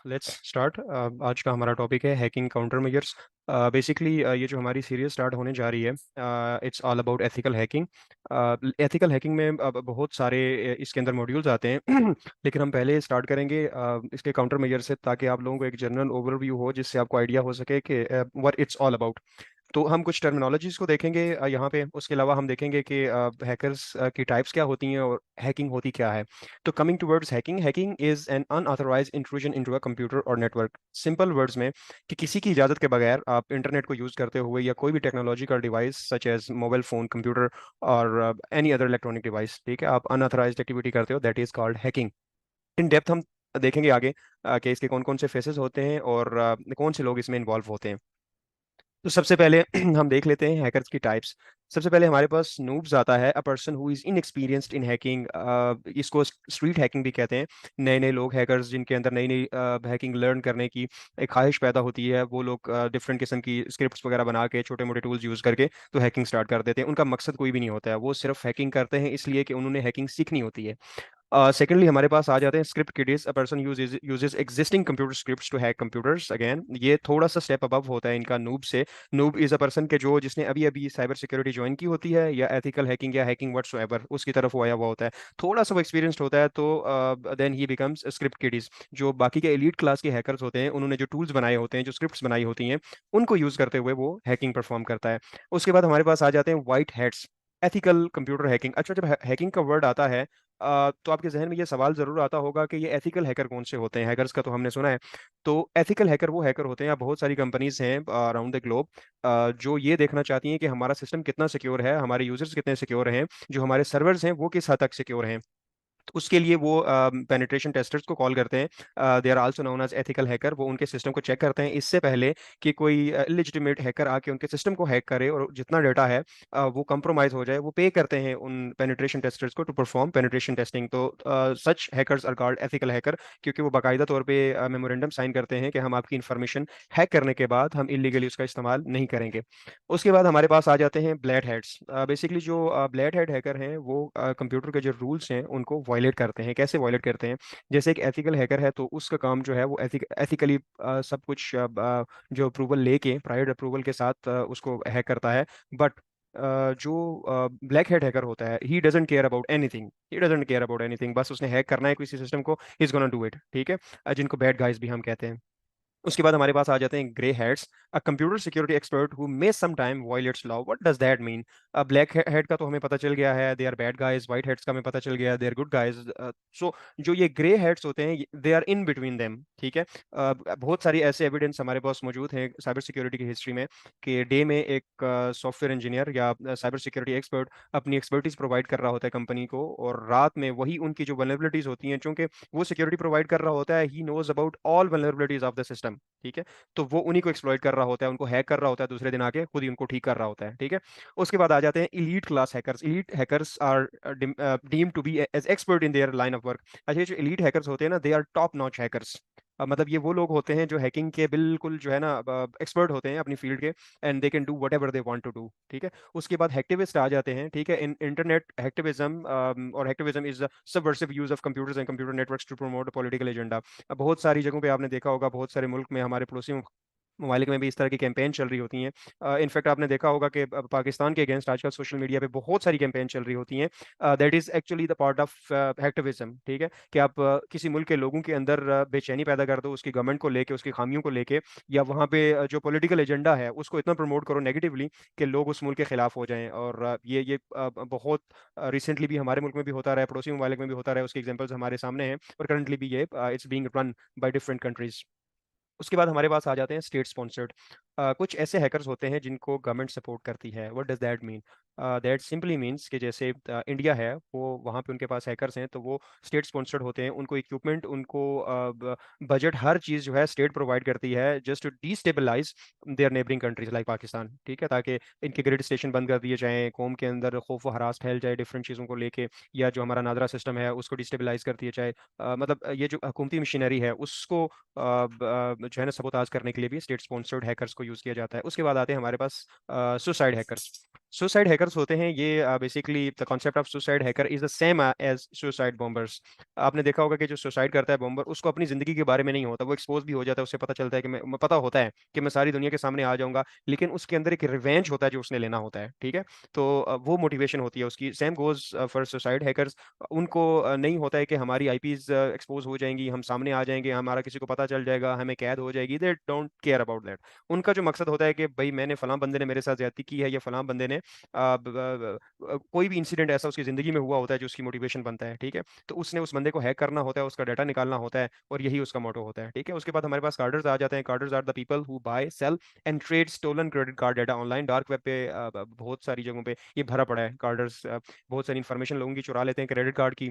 Let's start. आज का हमारा टॉपिक है हैकिंग काउंटर मेजर्स। बेसिकली ये जो हमारी सीरीज स्टार्ट होने जा रही है, it's all about ethical hacking. Ethical hacking में बहुत सारे इसके अंदर मॉड्यूल्स आते हैं लेकिन हम पहले स्टार्ट करेंगे इसके काउंटर मेजर से, ताकि आप लोगों को एक जनरल ओवरव्यू हो, जिससे आपको आइडिया हो सके कि व्हाट इट्स ऑल अबाउट। तो हम कुछ टर्मिनोलॉजीज को देखेंगे यहाँ पे। उसके अलावा हम देखेंगे कि हैकर्स की टाइप्स क्या होती हैं और हैकिंग होती क्या है। तो coming towards hacking, hacking is an unauthorised intrusion into a computer और नेटवर्क। सिंपल वर्ड्स में, कि किसी की इजाज़त के बगैर आप इंटरनेट को यूज़ करते हुए या कोई भी technological device such as mobile phone, computer और एनी अदर इलेक्ट्रॉनिक डिवाइस, ठीक है, आप अनऑथराइज्ड एक्टिविटी करते हो, that is called hacking. In depth हम देखेंगे आगे कि इसके कौन कौन से फेसेस होते हैं और कौन से लोग इसमें इन्वॉल्व होते हैं। तो सबसे पहले हम देख लेते हैं हैकर्स की टाइप्स। सबसे पहले हमारे पास नूब्स आता है, a person who is inexperienced in hacking. इसको स्ट्रीट हैकिंग भी कहते हैं। नए नए लोग हैकर्स जिनके अंदर नई नई हैकिंग लर्न करने की एक ख्वाहिश पैदा होती है, वो लोग डिफरेंट किस्म की स्क्रिप्ट्स वगैरह बना के, छोटे मोटे टूल्स यूज़ करके तो हैकिंग स्टार्ट कर देते हैं। उनका मकसद कोई भी नहीं होता है, वो सिर्फ हैकिंग करते हैं इसलिए कि उन्होंने हैकिंग सीखनी होती है। सेकेंडली हमारे पास आ जाते हैं script kiddies, a person uses existing computer scripts to hack computers. Again ये थोड़ा सा स्टेप अबव होता है इनका नूब से। नूब इज अ पर्सन के जो जिसने अभी अभी साइबर सिक्योरिटी ज्वाइन की होती है, या एथिकल हैकिंग या हैकिंग व्हाटसोएवर उसकी तरफ वो आया हुआ होता है। थोड़ा सा वो एक्सपीरियंस्ड होता है, तो देन ही बिकम्स स्क्रिप्ट किडिस। जो बाकी के एलीट क्लास के हैकर्स होते हैं, उन्होंने जो टूल्स बनाए होते हैं, जो स्क्रिप्ट्स बनाई होती हैं, उनको यूज करते हुए वो हैकिंग परफॉर्म करता है। उसके बाद हमारे पास आ जाते हैं white hats, ethical computer hacking. अच्छा, जब हैकिंग का वर्ड आता है तो आपके जहन में ये सवाल जरूर आता होगा कि ये एथिकल हैकर कौन से होते हैं। हैकर्स का तो हमने सुना है। तो एथिकल हैकर वो हैकर होते हैं, या बहुत सारी कंपनीज हैं अराउंड द ग्लोब जो ये देखना चाहती हैं कि हमारा सिस्टम कितना सिक्योर है, हमारे यूजर्स कितने सिक्योर हैं, जो हमारे सर्वर्स हैं वो किस हद तक सिक्योर हैं। तो उसके लिए वो पेनिट्रेशन टेस्टर्स को कॉल करते हैं। They are also known as ethical hacker. वो उनके सिस्टम को चेक करते हैं इससे पहले कि कोई इलिजिटिमेट हैकर आके उनके सिस्टम को हैक करे, और जितना डेटा है वो कंप्रोमाइज हो जाए। वो पे करते हैं उन पेनिट्रेशन टेस्टर्स को टू परफॉर्म पेनिट्रेशन टेस्टिंग। तो such hackers are called ethical hacker, क्योंकि वो बाकायदा तौर पे मेमोरेंडम साइन करते हैं कि हम आपकी इन्फॉर्मेशन हैक करने के बाद हम इलीगली उसका इस्तेमाल नहीं करेंगे। उसके बाद हमारे पास आ जाते हैं ब्लैक हेड्स। बेसिकली जो ब्लैक हेड हैकर हैं, वो कंप्यूटर के जो रूल्स हैं उनको वायलेट करते हैं। कैसे वायलेट करते हैं? जैसे एक एथिकल हैकर है, तो उसका काम जो है वो एथिकली सब कुछ जो अप्रूवल लेके, प्राइवेट अप्रूवल के साथ उसको हैक करता है। बट जो ब्लैक हेड हैकर होता है, he doesn't care about anything, he doesn't care about anything. बस उसने हैक करना है किसी सिस्टम को, he is gonna do it, ठीक है। जिनको बैड गाइज भी हम कहते हैं। उसके बाद हमारे पास आ जाते हैं grey heads, a computer security expert who may some time violates law. What does that mean? Black head का तो हमें पता चल गया है, they are bad guys. White heads का हमें पता चल गया है, they are good guys. So जो ये ग्रे हेड्स होते हैं, they are in between them, ठीक है। बहुत सारी ऐसे एविडेंस हमारे पास मौजूद हैं साइबर सिक्योरिटी की हिस्ट्री में, कि डे में एक सॉफ्टवेयर इंजीनियर या साइबर सिक्योरिटी एक्सपर्ट अपनी एक्सपर्टीज प्रोवाइड कर रहा होता है कंपनी को, और रात में वही उनकी जो वल्नरेबिलिटीज होती हैं, चूंकि वो सिक्योरिटी प्रोवाइड कर रहा होता है, he knows about all vulnerabilities of the system, ठीक है। तो वो उन्हीं को एक्सप्लॉइट कर रहा होता है, उनको हैक कर रहा होता है, दूसरे दिन आके खुद ही उनको ठीक कर रहा होता है, ठीक है। उसके बाद आ जाते हैं elite class hackers. Elite hackers are deem to be as expert in their line of work. अच्छा, ये जो इलीट हैकर्स होते हैं ना, they are top notch hackers. मतलब ये वो लोग होते हैं जो हैकिंग के बिल्कुल जो है ना एक्सपर्ट होते हैं अपनी फील्ड के, and they can do whatever they want to do, ठीक है। उसके बाद हैक्टिविस्ट आ जाते हैं, ठीक है। इन इंटरनेट हैक्टिविज्म, और hacktivism is the subversive use of computers and computer networks to promote political agenda. बहुत सारी जगहों पे आपने देखा होगा, बहुत सारे मुल्क में, हमारे पड़ोसी ममालिक में भी इस तरह की कैंपेन चल रही होती हैं। इनफैक्ट आपने देखा होगा कि पाकिस्तान के अगेंस्ट आजकल सोशल मीडिया पे बहुत सारी कैंपेन चल रही होती हैं। That is actually the part of activism, ठीक है। कि आप किसी मुल्क के लोगों के अंदर बेचैनी पैदा कर दो, उसकी गवर्नमेंट को लेके, उसकी खामियों को लेके, या वहाँ पे जो पॉलिटिकल एजेंडा है उसको इतना प्रमोट करो नेगेटिवली कि लोग उस मुल्क के खिलाफ हो जाएं। और ये बहुत रिसेंटली भी हमारे मुल्क में भी होता रहा है, पड़ोसी ममालिक में भी होता रहा है, उसके एग्जाम्पल्स हमारे सामने हैं। और करंटली भी ये it's being run by different countries. उसके बाद हमारे पास आ जाते हैं स्टेट स्पॉन्सर्ड। कुछ ऐसे हैकर्स होते हैं जिनको गवर्नमेंट सपोर्ट करती है। What does that mean? That simply means कि जैसे इंडिया है, वो वहाँ पे उनके पास हैकर्स हैं, तो वो स्टेट स्पॉन्सर्ड होते हैं। उनको इक्विपमेंट, उनको बजट, हर चीज़ जो है स्टेट प्रोवाइड करती है, just to destabilise their neighbouring countries like Pakistan, ठीक है। ताकि इनके ग्रिड स्टेशन बंद कर दिए जाएँ, कौम के अंदर खौफ व हरास फैल जाए डिफरेंट चीज़ों को लेके, या जो हमारा नादरा सिस्टम है उसको डिस्टेबलाइज कर दिया जाए। मतलब ये जो हुकूमती मशीनरी है उसको जो है ना सबोताज करने के लिए भी स्टेट स्पॉन्सर्ड हैकर्स को यूज़ किया जाता है। उसके बाद आते हैं हमारे पास सुसाइड हैकर्स। सुसाइड हैकर्स होते हैं ये basically the concept of suicide hacker is the same as suicide bombers. आपने देखा होगा कि जो सुसाइड करता है बॉम्बर, उसको अपनी जिंदगी के बारे में नहीं होता, वो एक्सपोज भी हो जाता है, उसे पता चलता है कि पता होता है कि मैं सारी दुनिया के सामने आ जाऊंगा, लेकिन उसके अंदर एक रिवेंज होता है जो उसने लेना होता है, ठीक है। तो वो मोटिवेशन होती है उसकी। Same goes for suicide hackers. उनको नहीं होता है कि हमारी आईपीज एक्सपोज हो जाएंगी, हम सामने आ जाएंगे, हमारा किसी को पता चल जाएगा, हमें कैद हो जाएगी। They don't care about that. उनका जो मकसद होता है कि भाई मैंने फलां बंदे ने मेरे साथ ज्यादती की है, या फलां बंदे ने कोई भी इंसिडेंट ऐसा उसकी जिंदगी में हुआ होता है जो उसकी मोटिवेशन बनता है, ठीक है। तो उसने उस बंदे को हैक करना होता है, उसका डाटा निकालना होता है, और यही उसका मोटो होता है, ठीक है। उसके बाद हमारे पास कार्डर्स आ जाते हैं। Carders are the people who buy sell and trade stolen credit card data online dark web पे। बहुत सारी जगहों पे ये भरा पड़ा है। कार्डर्स बहुत सारी इन्फॉर्मेशन लोगों की चुरा लेते हैं क्रेडिट कार्ड की,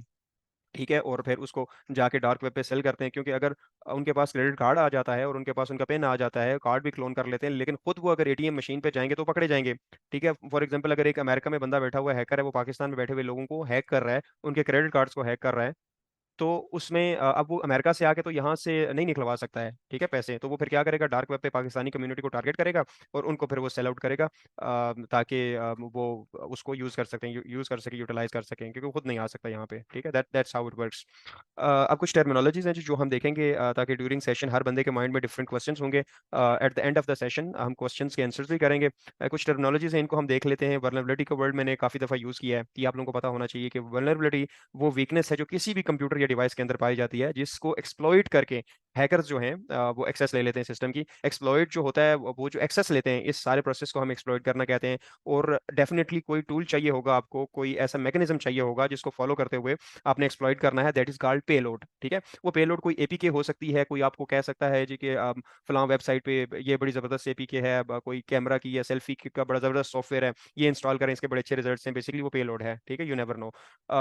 ठीक है, और फिर उसको जाके डार्क वेब पे सेल करते हैं। क्योंकि अगर उनके पास क्रेडिट कार्ड आ जाता है और उनके पास उनका पेन आ जाता है, कार्ड भी क्लोन कर लेते हैं, लेकिन खुद वो अगर एटीएम मशीन पे जाएंगे तो पकड़े जाएंगे, ठीक है। फॉर एग्जांपल, अगर एक अमेरिका में बंदा बैठा हुआ हैकर है, वो पाकिस्तान में बैठे हुए लोगों को हैक कर रहा है, उनके क्रेडिट कार्ड्स को हैक कर रहा है, तो उसमें अब वो अमेरिका से आके तो यहाँ से नहीं निकलवा सकता है, ठीक है, पैसे। तो वो फिर क्या करेगा, डार्क वेब पे पाकिस्तानी कम्युनिटी को टारगेट करेगा और उनको फिर वो सेल आउट करेगा, ताकि वो उसको यूज कर सकते हैं, यूज कर सके, यूटिलाइज कर सकें, क्योंकि वो खुद नहीं आ सकता यहाँ पे, ठीक है। That's how it works. अब कुछ टर्मिनोलॉजीज हैं जो हम देखेंगे, ताकि ड्यूरिंग सेशन हर बंदे के माइंड में डिफरेंट क्वेश्चंस होंगे। At the end of the session हम क्वेश्चंस के आंसर्स भी करेंगे। कुछ टर्मिनोलॉजीज हैं, इनको हम देख लेते हैं। वल्नरेबिलिटी का वर्ड मैंने काफ़ी दफ़ा यूज़ किया है, कि आप लोगों को पता होना चाहिए कि वल्नरेबिलिटी वो वीकनेस है जो किसी भी कंप्यूटर या डिवाइस के अंदर पाई जाती है, जिसको एक्सप्लॉइट करके हैकर्स जो हैं वो एक्सेस ले लेते हैं सिस्टम की। एक्सप्लॉइट जो होता है वो जो एक्सेस लेते हैं, इस सारे प्रोसेस को हम एक्सप्लॉइट करना कहते हैं। और डेफिनेटली कोई टूल चाहिए होगा आपको, कोई ऐसा मैकेनिज्म चाहिए होगा जिसको फॉलो करते हुए आपने एक्सप्लॉइट करना है, दैट इज कॉल्ड पेलोड, ठीक है। वो पेलोड कोई एपीके हो सकती है, कोई आपको कह सकता है जी कि फलां वेबसाइट पे ये बड़ी ज़बरदस्त एपीके है, कोई कैमरा की या सेल्फी का बड़ा ज़बरदस्त सॉफ्टवेयर है, ये इंस्टॉल करें, इसके बड़े अच्छे रिजल्ट्स हैं। बेसिकली वो पेलोड है, ठीक है, यू नेवर नो।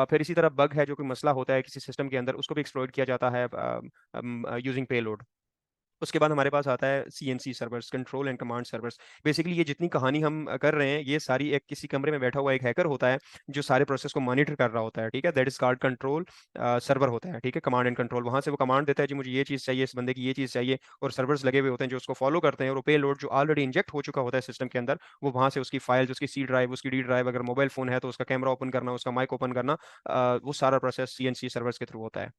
फिर इसी तरह बग है, जो कोई मसला होता है किसी सिस्टम के अंदर, उसको भी एक्सप्लॉइट किया जाता है यूजिंग पेलोड। उसके बाद हमारे पास आता है CNC servers, control and command servers. Basically ये जितनी कहानी हम कर रहे हैं, ये सारी एक किसी कमरे में बैठा हुआ एक हैकर होता है जो सारे प्रोसेस को मॉनिटर कर रहा होता है, ठीक है। That is called control server होता है, ठीक है, कमांड एंड कंट्रोल। वहां से वो कमांड देता है जी मुझे ये चीज़ चाहिए, इस बंदे की ये चीज़ चाहिए, और सर्वर्स लगे हुए होते हैं जो उसको फॉलो करते हैं। और पे लोड जो ऑलरेडी इंजेक्ट हो चुका होता है सिस्टम के अंदर, वो वहां से उसकी फाइल्स, उसकी सी ड्राइव, उसकी डी ड्राइव, अगर मोबाइल फोन है तो उसका कैमरा ओपन करना, उसका माइक ओपन करना, वो सारा प्रोसेस सीएनसी सर्वर्स के थ्रू होता है।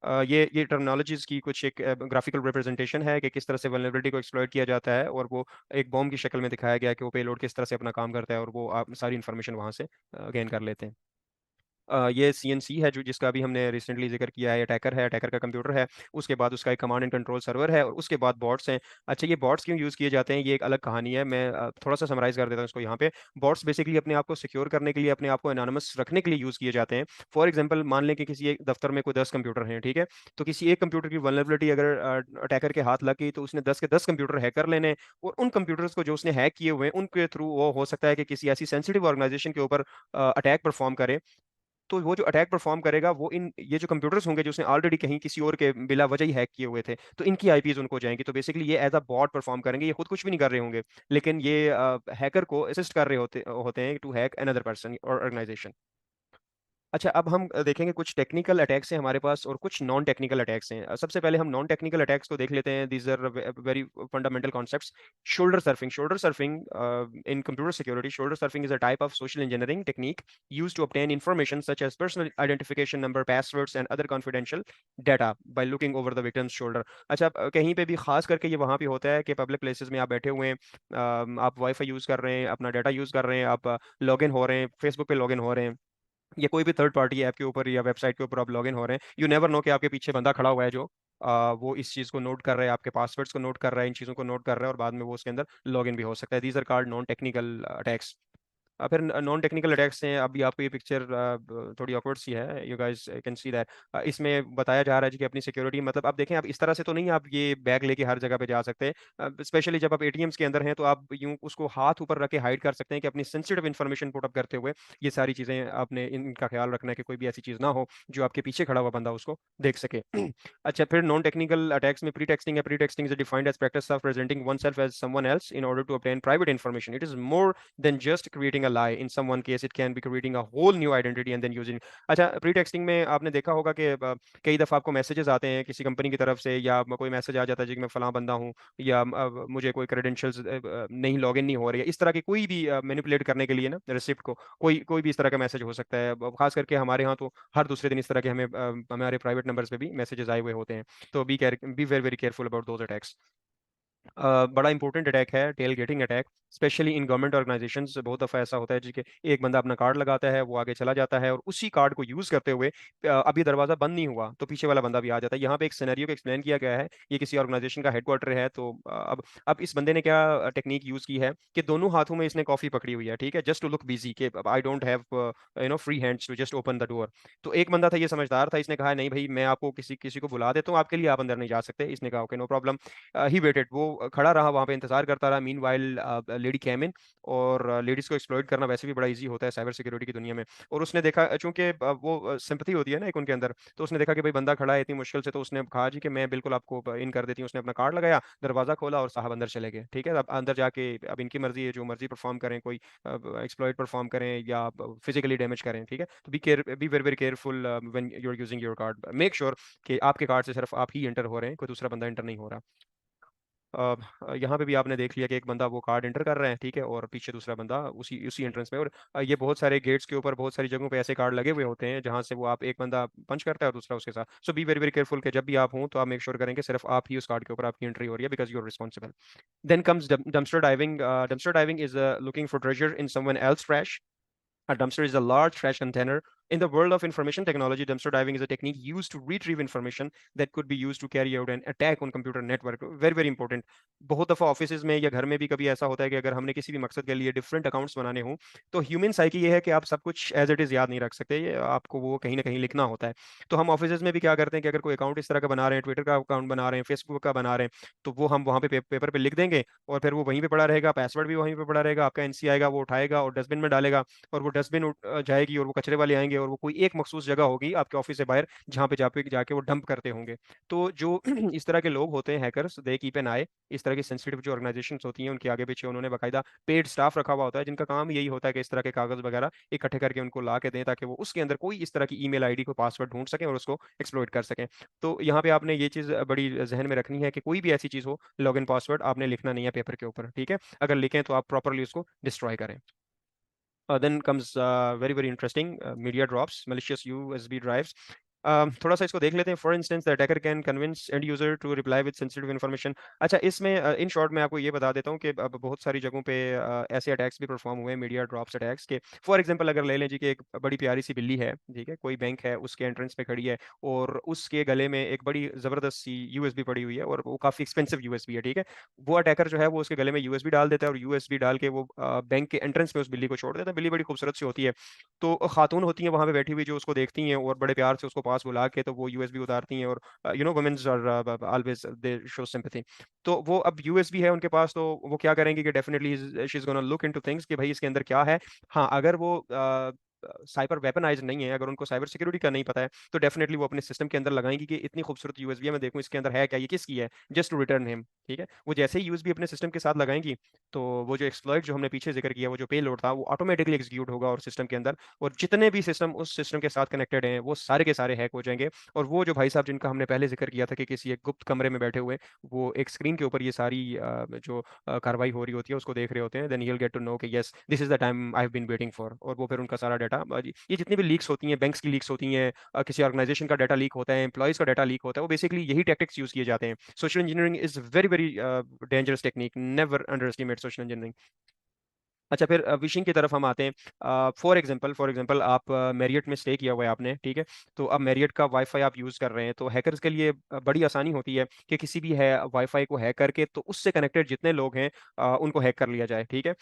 ये टर्मिनोलॉजीज की कुछ एक ग्राफिकल रिप्रेजेंटेशन है कि किस तरह से वल्नरेबिलिटी को एक्सप्लॉइट किया जाता है, और वो एक बॉम्ब की शक्ल में दिखाया गया है कि वो पेलोड किस तरह से अपना काम करता है, और वो आप सारी इन्फॉर्मेशन वहां से गेन कर लेते हैं। ये सीएनसी है जो जिसका अभी हमने रिसेंटली जिक्र किया है, अटैकर है, अटैकर का कंप्यूटर है। उसके बाद उसका एक कमांड एंड कंट्रोल सर्वर है, और उसके बाद बॉट्स हैं। अच्छा, ये बॉट्स क्यों यूज़ किए जाते हैं, ये एक अलग कहानी है। मैं थोड़ा सा समराइज कर देता हूँ इसको यहाँ पे। बॉट्स बेसिकली अपने आप को सिक्योर करने के लिए, अपने आप को एनोनिमस रखने के लिए यूज़ किए जाते हैं। फॉर एग्जाम्पल, मान लें कि किसी एक दफ्तर में कोई 10 कंप्यूटर हैं, ठीक है। तो किसी एक कंप्यूटर की वल्नरेबिलिटी अगर अटैकर के हाथ लग गई, तो उसने 10 के 10 कंप्यूटर हैक कर लेने, और उन कंप्यूटर्स को जो उसने हैक किए हुए हैं उनके थ्रू वो हो सकता है कि किसी ऐसी सेंसिटिव ऑर्गेनाइजेशन के ऊपर अटैक परफॉर्म करे। तो वो जो अटैक परफॉर्म करेगा, वो इन ये जो कंप्यूटर्स होंगे जो उसने ऑलरेडी कहीं किसी और के बिला वजह ही हैक किए हुए थे, तो इनकी आईपीज उनको जाएंगी। तो बेसिकली ये एज अ बॉट परफॉर्म करेंगे, ये खुद कुछ भी नहीं कर रहे होंगे, लेकिन ये हैकर को असिस्ट कर रहे होते होते हैं टू हैक अनदर पर्सन और ऑर्गेनाइजेशन। अच्छा, अब हम देखेंगे कुछ टेक्निकल अटैक्स हैं हमारे पास, और कुछ नॉन टेक्निकल अटैक्स हैं। सबसे पहले हम नॉन टेक्निकल अटैक्स को देख लेते हैं। These are very fundamental concepts. Shoulder surfing. Shoulder surfing in computer security, shoulder surfing is a type of social engineering technique used to obtain information such as personal identification number, passwords and other confidential data by looking over the victim's shoulder। अच्छा, कहीं पे भी खास करके ये वहाँ पे होता है कि पब्लिक प्लेसेस में आप बैठे हुए हैं, आप वाईफाई यूज़ कर रहे हैं, अपना डाटा यूज़ कर रहे हैं, आप लॉगिन हो रहे हैं, फेसबुक पे लॉगिन हो रहे हैं, या कोई भी थर्ड पार्टी ऐप के ऊपर या वेबसाइट के ऊपर आप लॉगिन हो रहे हैं, यू नेवर नो कि आपके पीछे बंदा खड़ा हुआ है जो वो इस चीज़ को नोट कर रहा है, आपके पासवर्ड्स को नोट कर रहा है, इन चीज़ों को नोट कर रहा है, और बाद में वो उसके अंदर लॉगिन भी हो सकता है। These are called non technical attacks. फिर नॉन टेक्निकल अटैक्स हैं। अभी आपको ये पिक्चर थोड़ी ऑकवर्ड सी है, you guys can see that. इसमें बताया जा रहा है जी कि अपनी सिक्योरिटी, मतलब आप देखें, आप इस तरह से तो नहीं आप ये बैग लेके हर जगह पे जा सकते। स्पेशली जब आप एटीएम्स के अंदर हैं, तो आप यूं उसको हाथ ऊपर रख के हाइड कर सकते हैं कि अपनी सेंसिटिव इन्फॉर्मेशन पुट अप करते हुए ये सारी चीज़ें आपने इनका ख्याल रखना है कि कोई भी ऐसी चीज़ ना हो जो आपके पीछे खड़ा हुआ बंदा उसको देख सके। अच्छा, फिर नॉन टेक्निकल अटैक्स में प्री टेक्सटिंग है। Pretexting is defined as practice of presenting oneself as someone else in order to obtain private information. It is more than just creating telling a lie, in some one case it can be creating a whole new identity and then using. अच्छा, pretexting में आपने देखा होगा कि कई दफ़ा आपको messages आते हैं किसी कंपनी की तरफ से, या कोई मैसेज आ जाता है जी कि मैं फलां बंदा हूँ, या मुझे कोई क्रेडेंशियल्स नहीं, लॉगिन नहीं हो रही है, इस तरह की कोई भी मैनिपुलेट करने के लिए ना रिसिप्ट को, कोई कोई भी इस तरह का मैसेज हो सकता है। खास करके हमारे यहाँ तो हर दूसरे दिन इस तरह के हमें हमारे प्राइवेट नंबर्स पे भी मैसेजेस आए हुए होते हैं। तो be very very careful about those attacks. बड़ा इंपॉर्टेंट अटैक है tailgating attack, specially in government organisations. बहुत दफ़ा ऐसा होता है जी कि एक बंदा अपना कार्ड लगाता है, वो आगे चला जाता है, और उसी कार्ड को यूज़ करते हुए अभी दरवाज़ा बंद नहीं हुआ तो पीछे वाला बंदा भी आ जाता है। यहाँ पे एक सिनेरियो को एक्सप्लेन किया गया है, ये किसी ऑर्गेनाइजेशन का हेडक्वार्टर है। तो अब इस बंदे ने क्या टेक्निक यूज़ की है कि दोनों हाथों में इसने कॉफ़ी पकड़ी हुई है, ठीक है, जस्ट टू लुक बिजी, कि I don't have free hands to just open the door. तो एक बंदा था, ये समझदार था, इसने कहा नहीं भाई, मैं आपको किसी किसी को बुला देता हूँ आपके लिए, आप अंदर नहीं जा सकते। इसने कहा okay no problem. He waited, वो खड़ा रहा वहां पे, इंतजार करता रहा। Meanwhile lady came in, और लेडीज को एक्सप्लॉइट करना वैसे भी बड़ा इजी होता है साइबर सिक्योरिटी की दुनिया में। और उसने देखा, चूंकि वो सिंपथी होती है ना एक उनके अंदर, तो उसने देखा कि भाई बंदा खड़ा है इतनी मुश्किल से, तो उसने कहा जी कि मैं बिल्कुल आपको इन कर देती हूँ। उसने अपना कार्ड लगाया, दरवाजा खोला, और साहब अंदर चले गए। ठीक है, अब अंदर जाके अब इनकी मर्जी है, जो मर्जी परफॉर्म करें, कोई एक्सप्लॉइट परफॉर्म करें या फिजिकली डैमेज करें। ठीक है, तो be very very careful when you are using your card. Make sure कि आपके कार्ड से सिर्फ आप ही एंटर हो रहे हैं, कोई दूसरा बंदा एंटर नहीं हो रहा। यहाँ पे भी आपने देख लिया कि एक बंदा वो कार्ड एंटर कर रहा है, ठीक है, और पीछे दूसरा बंदा उसी उसी एंट्रेंस में। और ये बहुत सारे गेट्स के ऊपर बहुत सारी जगहों पे ऐसे कार्ड लगे हुए होते हैं जहाँ से वो आप एक बंदा पंच करता है और दूसरा उसके साथ। सो बी वेरी वेरी केयरफुल कि जब भी आप हों तो आप मेक श्योर करें कि सिर्फ आप ही उस कार्ड के ऊपर आपकी एंट्री हो रही है, because you are responsible. Then comes dumpster diving. Dumpster diving is looking for treasure in someone else trash. A dumpster is a large trash container. In the world of information technology, dumpster diving is a technique used to retrieve information that could be used to carry out an attack on computer network. Very very important. बहुत दफ़ा office में या घर में भी कभी ऐसा होता है कि अगर हमने किसी भी मकसद के लिए डिफरेंट अकाउंट्स बनाने हों, तो ह्यूमन साइकी ये है कि आप सब कुछ एज इट इज़ याद नहीं रख सकते, ये आपको वो कहीं ना कहीं लिखना होता है। तो हम ऑफिस में भी क्या करते हैं कि अगर कोई अकाउंट इस तरह का बना रहे हैं, ट्विटर का अकाउंट बना रहे हैं, फेसबुक का बना रहे हैं, तो वो हम वहाँ पे पेपर पे लिख देंगे, और फिर वो वहीं पे पड़ा रहेगा, पासवर्ड भी वहीं पे पड़ा रहेगा, आपका एनसी आएगा, वो उठाएगा और डस्टबिन में डालेगा, और वो डस्टबिन जाएगी, और वो कचरे वाले आएंगे, और वो कोई एक मखसूस जगह होगी आपके ऑफिस से बाहर जहाँ पे जाके वो डंप करते होंगे। तो जो इस तरह के लोग होते हैं हैकर्स, दे कीप एन आई। इस तरह की सेंसिटिव जो ऑर्गेनाइजेशन होती हैं उनके आगे पीछे उन्होंने बाकायदा पेड स्टाफ रखा हुआ होता है, जिनका काम यही होता है कि इस तरह के कागज वगैरह इकट्ठे करके उनको ला के दें, ताकि वो उसके अंदर कोई इस तरह की ईमेल आईडी को पासवर्ड ढूंढ सकें और उसको एक्सप्लॉइट कर सकें। तो यहाँ पे आपने ये चीज़ बड़ी जहन में रखनी है कि कोई भी ऐसी चीज़ हो, लॉगिन पासवर्ड आपने लिखना नहीं है पेपर के ऊपर, ठीक है, अगर लिखें तो आप प्रॉपरली उसको डिस्ट्रॉय करें। Then comes very very interesting media drops, malicious USB drives. थोड़ा सा इसको देख लेते हैं। For instance the attacker can convince end user to reply with sensitive information. अच्छा, इसमें इन शॉर्ट मैं आपको ये बता देता हूँ कि अब बहुत सारी जगहों पे ऐसे अटैक्स भी परफॉर्म हुए हैं, मीडिया ड्रॉप्स अटैक्स के। फॉर एग्जांपल अगर ले लें जी कि एक बड़ी प्यारी सी बिल्ली है, ठीक है, कोई बैंक है, उसके एंट्रेंस पे खड़ी है, और उसके गले में एक बड़ी जबरदस्त सी यूएसबी पड़ी हुई है, और वो काफी एक्सपेंसिव यूएसबी है, ठीक है। वो अटैकर जो है वो उसके गले में यूएसबी डाल देता है, और यूएसबी डाल के वो बैंक के एंट्रेंस में उस बिल्ली को छोड़ देता है। बिल्ली बड़ी खूबसूरत सी होती है, तो खातून होती हैं वहां पे बैठी हुई जो उसको देखती हैं, और बड़े प्यार से उसको पास बुला के तो वो यूएसबी उतारती हैं, और womens are always they show sympathy. तो वो अब यूएसबी है उनके पास, तो वो क्या करेंगे कि definitely she is gonna look into things कि भाई इसके अंदर क्या है। हाँ, अगर वो साइबर वेपनाइज नहीं है, अगर उनको साइबर सिक्योरिटी का नहीं पता है, तो डेफिनेटली वो अपने सिस्टम के अंदर लगाएंगी कि इतनी खूबसूरत यूएसबी है, मैं देखूं इसके अंदर है क्या, ये किसकी है, जस्ट टू रिटर्न हिम। ठीक है, वो जैसे ही यूएसबी अपने सिस्टम के साथ लगाएंगी, तो वो जो एक्सप्लॉइट जो हमने पीछे जिक्र किया, वो जो पेलोड था, वो ऑटोमेटिकली एग्जीक्यूट होगा और सिस्टम के अंदर, और जितने भी सिस्टम उस सिस्टम के साथ कनेक्टेड हैं वो सारे के सारे हैक हो जाएंगे। और वो जो भाई साहब जिनका हमने पहले जिक्र किया था कि किसी एक गुप्त कमरे में बैठे हुए, वो एक स्क्रीन के ऊपर ये सारी जो कार्रवाई हो रही होती है उसको देख रहे होते हैं, then he will get to know कि yes this is the time I have been waiting for. और वो फिर उनका सारा डाटा, ये जितनी भी लीक्स होती हैं, बैंक्स की लीक्स होती हैं, किसी ऑर्गेनाइजेशन का डाटा लीक होता है, एम्प्लॉयज का डाटा लीक होता है, वो बेसिकली यही टैक्टिक्स यूज किए जाते हैं। Social engineering is very very dangerous technique, never under estimate social engineering. अच्छा, फिर विशिंग की तरफ हम आते हैं। फॉर एग्जांपल आप मैरियट में स्टे किया हुआ है आपने, ठीक है, तो अब मैरियट का वाईफाई आप यूज़ कर रहे हैं, तो हैकर्स के लिए बड़ी आसानी होती है कि किसी भी है वाईफाई को हैक करके तो उससे कनेक्टेड जितने लोग हैं उनको हैक कर लिया जाए, ठीक है।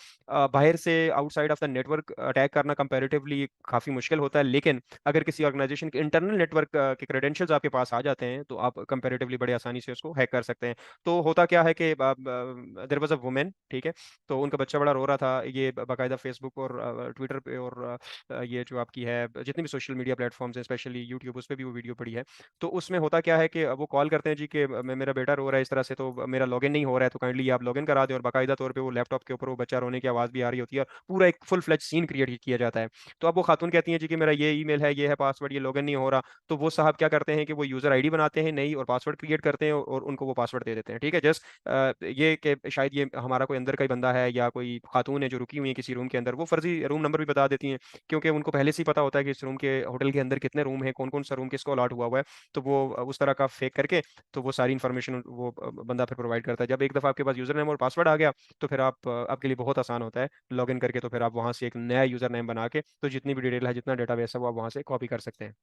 बाहर से outside of the network attack करना कंपैरेटिवली काफ़ी मुश्किल होता है, लेकिन अगर किसी ऑर्गेनाइजेशन के इंटरनल नेटवर्क के क्रेडेंशियल्स आपके पास आ जाते हैं, तो आप कंपैरेटिवली बड़े आसानी से उसको हैक कर सकते हैं। तो होता क्या है कि देयर वाज अ वुमेन, ठीक है, तो उनका बच्चा बड़ा रो रहा था, ये बाकायदा फेसबुक और ट्विटर पे और ये जो आपकी है जितनी भी सोशल मीडिया प्लेटफॉर्म्स हैं, स्पेशली यूट्यूब, उस पर भी वो वीडियो पड़ी है। तो उसमें होता क्या है कि वो कॉल करते हैं जी कि मेरा बेटा रो रहा है इस तरह से, तो मेरा लॉगिन नहीं हो रहा है, तो काइंडली आप लॉगिन करा दें। और बाकायदा तौर पे वो लैपटॉप के ऊपर वो बच्चा रोने की आवाज़ भी आ रही होती है, और पूरा एक फुल फ्लैज सीन क्रिएट किया जाता है। तो अब वो खातून कहती हैं जी कि मेरा ये ईमेल है, ये है पासवर्ड, ये लॉगिन नहीं हो रहा। तो वो साहब क्या करते हैं कि वो यूज़र आईडी बनाते हैं नई और पासवर्ड क्रिएट करते हैं और उनको वो पासवर्ड दे देते हैं। ठीक है, जस्ट ये कि शायद ये हमारा कोई अंदर का ही बंदा है या कोई खातून है जो रुकी हुई है किसी रूम के अंदर, वो फर्जी रूम नंबर भी बता देती हैं, क्योंकि उनको पहले से ही पता होता है कि इस रूम के होटल के अंदर कितने रूम हैं, कौन कौन सा रूम किसको अलॉट हुआ हुआ है। तो वो उस तरह का फेक करके तो वो सारी इन्फॉर्मेशन वो बंदा फिर प्रोवाइड करता है। जब एक दफ़ा आपके पास यूज़र नेम और पासवर्ड आ गया, तो फिर आपके लिए बहुत आसान होता है लॉगिन करके, तो फिर आप वहाँ से एक नया यूज़र नेम बना के तो जितनी भी डिटेल है, जितना डेटाबेस है, वो आप वहाँ से कॉपी कर सकते हैं।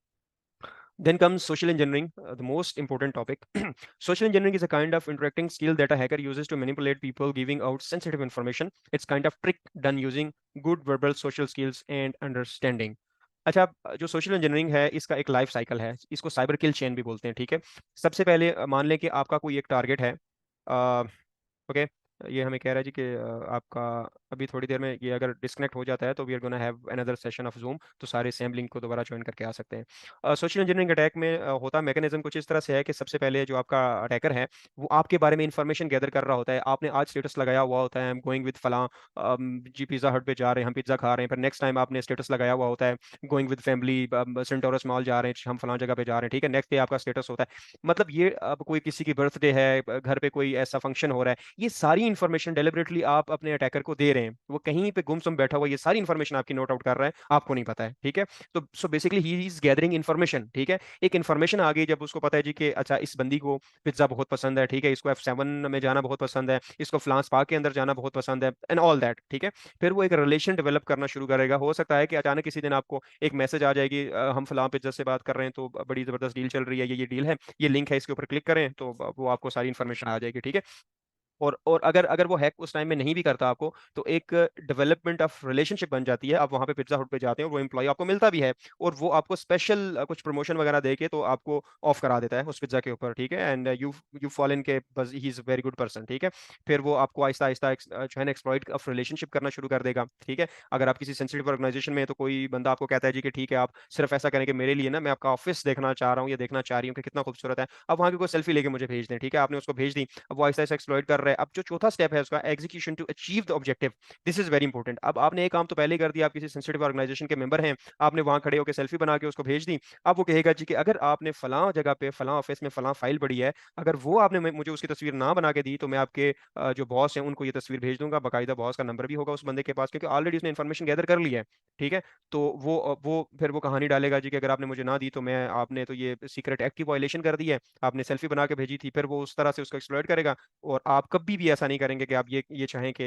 Then comes social engineering, the most important topic. Social engineering is a kind of interacting skill that a hacker uses to manipulate people, giving out sensitive information. It's kind of trick done using good verbal social skills and understanding. अच्छा, जो social engineering है इसका एक life cycle है, इसको cyber kill chain भी बोलते हैं। ठीक है, सबसे पहले मान लें कि आपका कोई एक टारगेट है। ओके, ये हमें कह रहा है जी कि आपका अभी थोड़ी देर में ये अगर डिस्कनेक्ट हो जाता है तो we are gonna have another session of Zoom, तो सारे सेम लिंक को दोबारा ज्वाइन करके आ सकते हैं। सोशल इंजीनियरिंग अटैक में होता मैकेनिज्म कुछ इस तरह से है कि सबसे पहले जो आपका अटैकर है वो आपके बारे में इंफॉर्मेशन गैदर कर रहा होता है। आपने आज स्टेटस लगाया हुआ होता है, आई एम गोइंग विद फलां जी, पिज़्ज़ा हट पे जा रहे हैं, हम पिज़्ज़ा खा रहे हैं। फिर नेक्स्ट टाइम आपने स्टेटस लगाया हुआ होता है going with family Centaurus mall जा रहे हैं, हम फलां जगह पे जा रहे हैं। ठीक है, नेक्स्ट डे आपका स्टेटस होता है। मतलब ये अब कोई किसी की बर्थडे है, घर पे कोई ऐसा फंक्शन हो रहा है, ये सारी इन्फॉर्मेशन डेलिबरेटली आप अपने अटैकर को दे रहे हैं। वो कहीं पे गुमसुम बैठा हुआ ये सारी इन्फॉर्मेशन आपकी नोट आउट कर रहा है, आपको नहीं पता है। ठीक है, तो so basically he is gathering information. ठीक है, एक इन्फॉर्मेशन आ गई जब उसको पता है जी कि अच्छा इस बंदी को पिज्जा बहुत पसंद है, ठीक है, इसको F7 में जाना बहुत पसंद है, इसको फ्लांस स्पा के अंदर जाना बहुत पसंद है एंड ऑल दैट। ठीक है, फिर वो एक रिलेशन डेवलप करना शुरू करेगा। हो सकता है कि अचानक किसी दिन आपको एक मैसेज आ जाएगी, हम फलां पिज्जा से बात कर रहे हैं, तो बड़ी जबरदस्त डील चल रही है, ये डील है, ये लिंक है, इसके ऊपर क्लिक करें, तो वो आपको सारी इन्फॉर्मेशन आ जाएगी। ठीक है, और अगर अगर वो हैक उस टाइम में नहीं भी करता आपको, तो एक डेवलपमेंट ऑफ रिलेशनशिप बन जाती है। आप वहां पे पिज्जा हट पे जाते हैं और वो एम्प्लॉय आपको मिलता भी है, और वो आपको स्पेशल कुछ प्रमोशन वगैरह दे के तो आपको ऑफ करा देता है उस पिज्जा के ऊपर। ठीक है, and you you fall in के बस he is very good person. ठीक है, फिर वो आपको आहिस्ता आहिस्ता जो है ना एक्सप्लॉइट ऑफ रिलेशनशिप करना शुरू कर देगा। ठीक है, अगर आप किसी सेंसिटिव ऑर्गेनाइजेशन में हैं, तो कोई बंदा आपको कहता है जी कि ठीक है आप सिर्फ ऐसा करें कि मेरे लिए ना मैं आपका ऑफिस देखना चाह रहा हूँ या देखना चाह रही हूँ कि कितना खूबसूरत है, अब वहाँ की कोई सेल्फी लेके मुझे भेज दें। ठीक है, आपने उसको भेज दी, अब वो ऐसा ऐसा एक्सप्लॉइट कर रहा है। अब जो चौथा स्टेप है उसका execution to achieve the objective, this is very important. अब आपने एक काम तो पहले ही कर दिया, आप किसी सेंसिटिव ऑर्गेनाइजेशन के मेंबर हैं, आपने वहां खड़े होकर सेल्फी बना के उसको भेज दी। अब वो कहेगा जी कि अगर आपने फलां जगह पे फलां ऑफिस में फलां फाइल पड़ी है, अगर वो आपने मुझे उसकी तस्वीर ना बना के दी, तो मैं आपके जो बॉस हैं उनको ये तस्वीर भेज दूंगा। बाकायदा बॉस का नंबर भी होगा उस बंदे के पास, क्योंकि ऑलरेडी उसने इन्फॉर्मेशन गैदर कर ली है। ठीक है, तो वो फिर वो कहानी डालेगा जी कि अगर आपने मुझे ना दी तो मैं आपने तो ये सीक्रेट एक्ट की वायलेशन कर दी है, आपने सेल्फी बना के भेजी थी। फिर वो उस तरह से उसको एक्सप्लॉइट करेगा, और आप कभी भी ऐसा नहीं करेंगे कि आप ये चाहें कि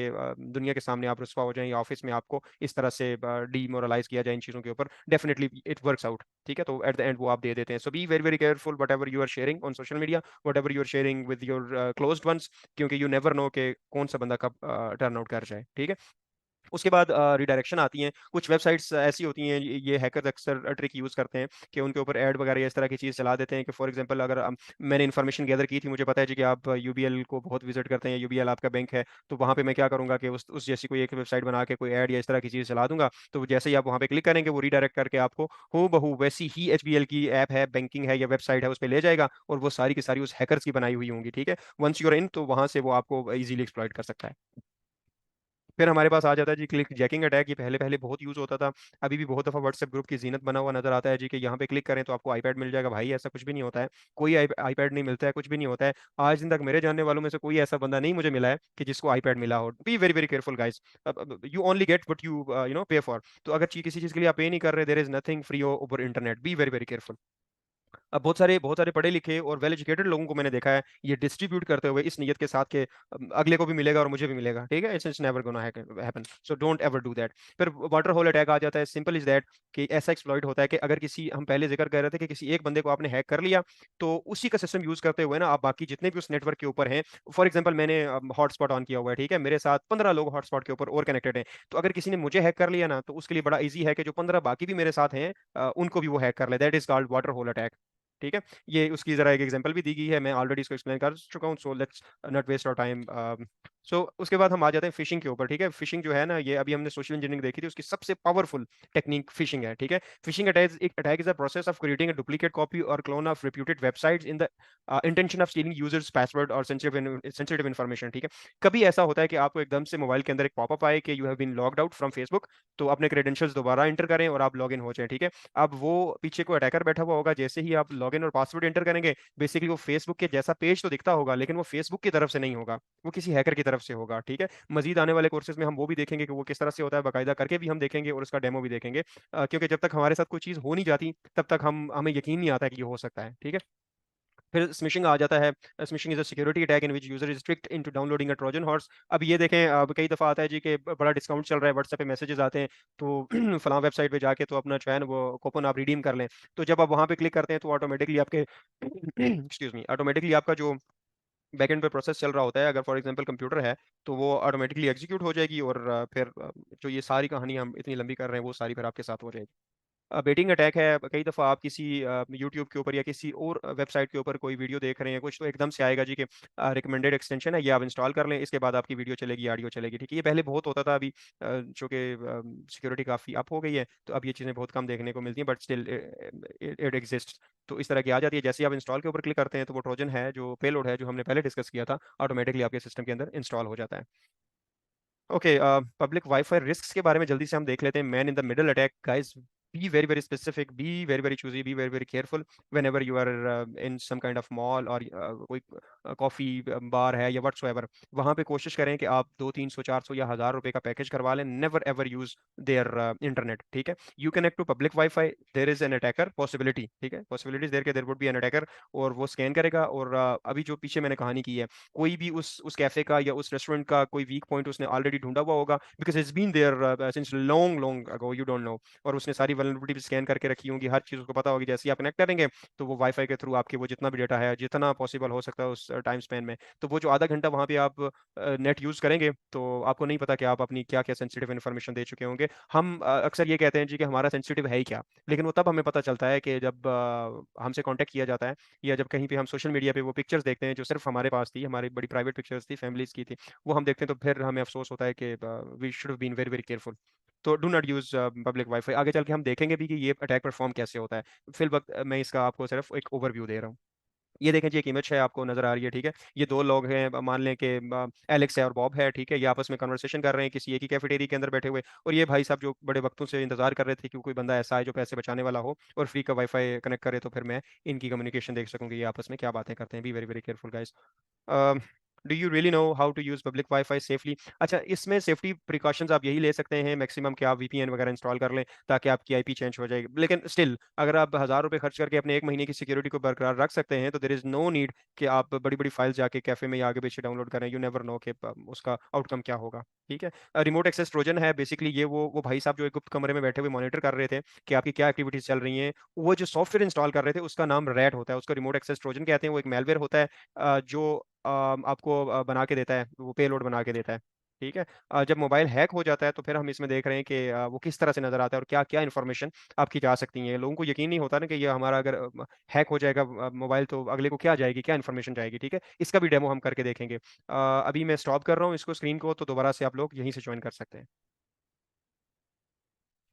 दुनिया के सामने आप रुस्वा हो जाएं या ऑफिस में आपको इस तरह से डीमोरलाइज किया जाए इन चीज़ों के ऊपर। Definitely it works out. ठीक है, तो एट द एंड वो आप दे देते हैं। So be very very careful whatever you are sharing on social media, whatever you are sharing with your closed ones, क्योंकि यू नेवर नो कि कौन सा बंदा कब टर्न आउट कर जाए। ठीक है, उसके बाद रिडायरेक्शन आती हैं। कुछ वेबसाइट्स ऐसी होती हैं, ये हैकर्स अक्सर ट्रिक यूज़ करते हैं कि उनके ऊपर ऐड वगैरह या इस तरह की चीज़ चला देते हैं कि फॉर एग्जांपल अगर मैंने इन्फॉर्मेशन गैदर की थी, मुझे पता है जी कि आप यूबीएल को बहुत विजिट करते हैं, यूबीएल आपका बैंक है, तो वहाँ पे मैं क्या करूँगा कि उस जैसी कोई एक वेबसाइट बना के कोई ऐड या इस तरह की चीज़ चला दूंगा। तो जैसे ही आप वहाँ पे क्लिक करेंगे, वो रीडायरेक्ट करके आपको हो बहू वैसी ही एचबीएल की ऐप है, बैंकिंग है या वेबसाइट है, उस पर ले जाएगा, और वो सारी की सारी उस हैकर्स की बनाई हुई होंगी। ठीक है, वंस यूर इन, तो वहाँ से वो आपको इजीली एक्सप्लॉइट कर सकता है। फिर हमारे पास आ जाता है जी क्लिक जैकिंग अटैक। ये पहले पहले बहुत यूज होता था, अभी भी बहुत दफा व्हाट्सएप ग्रुप की जीनत बना हुआ नजर आता है जी कि यहाँ पे क्लिक करें तो आपको आईपैड मिल जाएगा। भाई ऐसा कुछ भी नहीं होता है, कोई आईपैड नहीं मिलता है, कुछ भी नहीं होता है। आज दिन तक मेरे जानने वालों में से कोई ऐसा बंदा नहीं मुझे मिला है कि जिसको आईपैड मिला हो। B very very careful guys, you only get what you पे फॉर। तो अगर किसी चीज के लिए आप पे नहीं कर रहे, there is nothing free over internet. Be very very careful. अब बहुत सारे पढ़े लिखे और वेल एजुकेटेड लोगों को मैंने देखा है ये डिस्ट्रीब्यूट करते हुए इस नीयत के साथ कि अगले को भी मिलेगा और मुझे भी मिलेगा। ठीक है, it's never gonna happen, so don't ever do that. फिर वाटर होल अटैक आ जाता है। सिंपल इज दैट कि ऐसा एक्सप्लॉइट होता है कि अगर किसी, हम पहले जिक्र कर रहे थे कि किसी एक बंदे को आपने हैक कर लिया, तो उसी का सिस्टम यूज करते हुए ना आप बाकी जितने भी उस नेटवर्क के ऊपर हैं, फॉर एग्जाम्पल मैंने हॉटस्पॉट ऑन किया हुआ है, ठीक है, मेरे साथ 15 लोग हॉटस्पॉट के ऊपर और कनेक्टेड हैं, तो अगर किसी ने मुझे हैक कर लिया ना, तो उसके लिए बड़ा ईजी है कि जो 15 बाकी भी मेरे साथ हैं उनको भी वो हैक कर ले। That is called water hole attack. ठीक है, ये उसकी जरा एक एग्जांपल भी दी गई है, मैं ऑलरेडी इसको एक्सप्लेन कर चुका हूँ, so let's not waste our time उसके बाद हम आ जाते हैं फिशिंग के ऊपर, ठीक है। फिशिंग जो है ना, ये अभी हमने सोशल इंजीनियरिंग देखी थी, उसकी सबसे पावरफुल टेक्निक फिशिंग है, ठीक है। Phishing attack is a process of creating a duplicate copy और clone of reputed websites in the intention of stealing users password और सेंसिटिव इन्फॉर्मेशन, ठीक है। कभी ऐसा होता है कि आपको एकदम से मोबाइल के अंदर एक पॉपअप आए कि you have been logged out from Facebook, तो अपने क्रेडेंशियल्स दोबारा एंटर करें और आप लॉग इन हो जाएं, ठीक है। अब वो पीछे को अटैकर बैठा हुआ होगा, जैसे ही आप लॉग इन और पासवर्ड एंटर करेंगे, बेसिकली वो फेसबुक के जैसा पेज तो दिखता होगा, लेकिन वो फेसबुक की तरफ से नहीं होगा, वो किसी हैकर की तरफ से होगा, ठीक है। मजीद आने वाले कोर्सेज में हम वो भी देखेंगे कि वो किस तरह से होता है, बाकायदा करके भी हम देखेंगे और उसका डेमो भी देखेंगे। क्योंकि जब तक हमारे साथ कोई चीज़ हो नहीं जाती, तब तक हमें यकीन नहीं आता है कि ये हो सकता है, ठीक है। फिर स्मिशिंग आ जाता है। Smishing is a security attack in which user is tricked into downloading a Trojan horse. अब ये देखें, अब कई दफ़ा आता है जी कि बड़ा डिस्काउंट चल रहा है, व्हाट्सएप पे मैसेजेस आते हैं, तो फलां वेबसाइट पे जाके तो अपना जो है ना वो कूपन आप रिडीम कर लें। तो जब आप वहाँ पे क्लिक करते हैं तो ऑटोमेटिकली आपके एक्सक्यूज मी, ऑटोमेटिकली आपका जो बैकएंड पे प्रोसेस चल रहा होता है, अगर फॉर एग्जांपल कंप्यूटर है, तो वो ऑटोमेटिकली एग्जीक्यूट हो जाएगी, और फिर जो ये सारी कहानी हम इतनी लंबी कर रहे हैं वो सारी फिर आपके साथ हो जाएगी। बेटिंग अटैक है, कई दफ़ा आप किसी यूट्यूब के ऊपर या किसी और वेबसाइट के ऊपर कोई वीडियो देख रहे हैं कुछ, तो एकदम से आएगा जी कि रिकमेंडेड एक्सटेंशन है, ये आप इंस्टॉल कर लें, इसके बाद आपकी वीडियो चलेगी, ऑडियो चलेगी, ठीक है। ये पहले बहुत होता था, अभी चूंकि सिक्योरिटी काफ़ी अप हो गई है, तो अब ये चीज़ें बहुत कम देखने को मिलती हैं, बट स्टिल इट एग्जिस्ट। तो इस तरह की आ जाती है, जैसे ही आप इंस्टॉल के ऊपर क्लिक करते हैं तो वो ट्रोजन है, जो पेलोड है, जो हमने पहले डिस्कस किया था, ऑटोमेटिकली आपके सिस्टम के अंदर इंस्टॉल हो जाता है। ओके, पब्लिक वाईफाई रिस्क्स के बारे में जल्दी से हम देख लेते हैं। Man in the middle attack, guys, be very very specific, be very very choosy, be very very careful whenever you are in some kind of mall, और कोई कॉफी बार है या व्हाट्सोएवर। वहां पे कोशिश करें कि आप 200, 300, 400 या 1000 रुपए का पैकेज करवा लें। Never ever use their internet, ठीक है। You connect to public wifi, there is an attacker possibility, ठीक है, पॉसिबिलिटीज देर के there would be an attacker, और वो स्कैन करेगा, और अभी जो पीछे मैंने कहानी की है, कोई भी उस कैफे का या उस रेस्टोरेंट का कोई वीक पॉइंट उसने ऑलरेडी ढूंढा हुआ होगा, because it's been there since long long ago, you don't know. और उसने सारी वल्नरेबिलिटी स्कैन करके रखी होंगी, हर चीज़ उसको पता होगी। जैसे ही आप कनेक्ट करेंगे, तो वो वाईफाई के थ्रू आपके वो जितना भी डेटा है, जितना पॉसिबल हो सकता है उस टाइम स्पेन में, तो वो जो आधा घंटा वहाँ पे आप नेट यूज़ करेंगे, तो आपको नहीं पता कि आप अपनी क्या क्या सेंसिटिव इन्फॉर्मेशन दे चुके होंगे। हम अक्सर ये कहते हैं जी कि हमारा सेंसिटिव है ही क्या, लेकिन वो तब हमें पता चलता है कि जब हमसे कांटेक्ट किया जाता है, या जब कहीं पे हम सोशल मीडिया पे वो पिक्चर्स देखते हैं जो सिर्फ हमारे पास थी, हमारी बड़ी प्राइवेट पिक्चर्स थी, फैमिलीज की थी, वो हम देखते हैं, तो फिर हमें अफसोस होता है कि we should have been very very careful. तो do not use public WiFi. आगे चल के हम देखेंगे भी कि ये अटैक परफॉर्म कैसे होता है। फिल वक्त मैं इसका आपको सिर्फ एक ओवरव्यू दे रहा हूँ। ये देखें जी, एक इमेज है आपको नजर आ रही है, ठीक है। ये दो लोग हैं, मान लें कि एलेक्स है और बॉब है, ठीक है। ये आपस में कन्वर्सेशन कर रहे हैं किसी एक ही कैफेटेरिया के अंदर बैठे हुए, और ये भाई साहब जो बड़े वक्तों से इंतजार कर रहे थे कि कोई बंदा ऐसा है जो पैसे बचाने वाला हो और फ्री का वाईफाई कनेक्ट करे, तो फिर मैं इनकी कम्युनिकेशन देख सकूंगी, ये आपस में क्या बातें करते हैं। Be very very careful guys. Do you really know how to use public wifi safely? अच्छा, इसमें सेफ्टी प्रिकॉशंस आप यही ले सकते हैं मैक्सिमम, कि आप वीपीएन वगैरह इंस्टॉल कर लें ताकि आपकी आईपी चेंज हो जाए, लेकिन स्टिल अगर आप 1000 रुपये खर्च करके अपने एक महीने की सिक्योरिटी को बरकरार रख सकते हैं, तो देर इज नो नीड कि आप बड़ी बड़ी फाइल्स जाके कैफे में या आगे पीछे डाउनलोड करें। यू नेवर नो कि उसका आउटकम क्या होगा, ठीक है। रिमोट एक्सेस ट्रोजन है, बेसिकली ये वो भाई साहब जो एक गुप्त कमरे में बैठे हुए मॉनिटर कर रहे थे कि आपकी क्या एक्टिविटीज चल रही हैं, वो जो सॉफ्टवेयर इंस्टॉल कर रहे थे उसका नाम रैट होता है, उसका रिमोट एक्सेस ट्रोजन कहते हैं। वो एक मेलवेयर होता है जो आपको बना के देता है, वो पेलोड बना के देता है, ठीक है। जब मोबाइल हैक हो जाता है, तो फिर हम इसमें देख रहे हैं कि वो किस तरह से नजर आता है और क्या क्या इन्फॉर्मेशन आपकी जा सकती है। लोगों को यकीन नहीं होता ना कि ये हमारा अगर हैक हो जाएगा मोबाइल, तो अगले को क्या जाएगी, क्या इन्फॉर्मेशन जाएगी, ठीक है। इसका भी डेमो हम करके देखेंगे। अभी मैं स्टॉप कर रहा हूँ इसको, स्क्रीन को, तो दोबारा से आप लोग यहीं से ज्वाइन कर सकते हैं।